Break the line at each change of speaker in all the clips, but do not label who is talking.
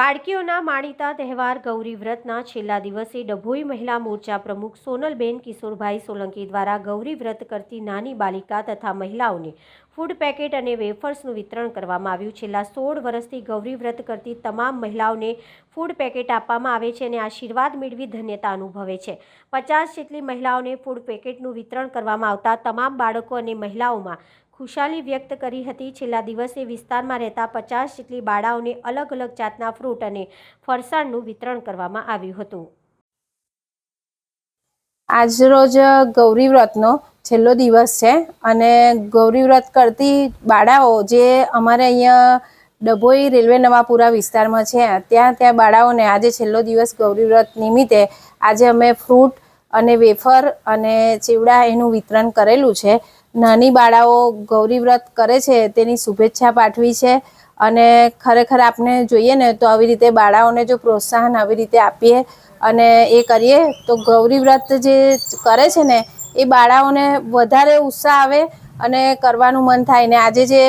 બાળકીઓના માણીતા તહેવાર ગૌરી વ્રતના છેલ્લા દિવસે ડભોઈ મહિલા મોરચા પ્રમુખ સોનલબેન કિશોરભાઈ સોલંકી દ્વારા ગૌરી વ્રત કરતી નાની બાલિકા તથા મહિલાઓને ફૂડ પેકેટ અને વેફર્સનું વિતરણ કરવામાં આવ્યું। છેલ્લા 16 વર્ષથી ગૌરી વ્રત કરતી તમામ મહિલાઓને ફૂડ પેકેટ આપવામાં આવે છે અને આશીર્વાદ મેળવી ધન્યતા અનુભવે છે। 50 જેટલી મહિલાઓને ફૂડ પેકેટનું વિતરણ કરવામાં આવતા તમામ બાળકો અને મહિલાઓમાં ખુશાલી વ્યક્ત કરી હતી। છેલ્લા દિવસે વિસ્તારમાં રહેતા 50 જેટલી બાળાઓને અલગ અલગ જાતના ફ્રૂટ અને ફરસાણનું વિતરણ કરવામાં આવ્યું હતું।
આજરોજ ગૌરી વ્રતનો છેલ્લો દિવસ છે અને ગૌરી વ્રત કરતી બાળાઓ જે અમારે અહીંયા ડભોઈ રેલવે નવાપુરા વિસ્તારમાં છે ત્યાં બાળાઓને આજે છેલ્લો દિવસ ગૌરી વ્રત નિમિત્તે આજે અમે ફ્રૂટ અને વેફર અને ચેવડા એનું વિતરણ કરેલું છે। નાની બાળાઓ ગૌરી વ્રત કરે છે તેની શુભેચ્છા પાઠવી છે અને ખરેખર આપણે જોઈએ ને તો આવી રીતે બાળાઓને જો પ્રોત્સાહન આવી રીતે આપીએ અને એ કરીએ તો ગૌરી વ્રત જે કરે છે ને એ બાળાઓને વધારે ઉત્સાહ આવે અને કરવાનું મન થાય ને આજે જે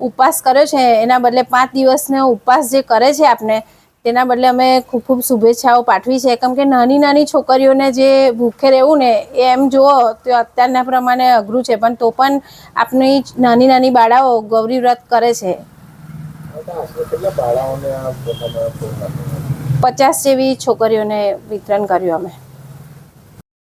ઉપવાસ કર્યો છે એના બદલે 5 દિવસનો ઉપવાસ જે કરે છે આપણે તેના બદલે અમે ખૂબ ખૂબ શુભેચ્છાઓ પાઠવી છે કેમ કે નાની નાની છોકરીઓને જે ભૂખે રહેવું ને એમ જુઓ તો અત્યારના પ્રમાણે અઘરું છે પણ તો પણ આપણી નાની નાની બાળાઓ ગૌરી વ્રત કરે છે। 50 જેવી છોકરીઓને વિતરણ કર્યું અમે।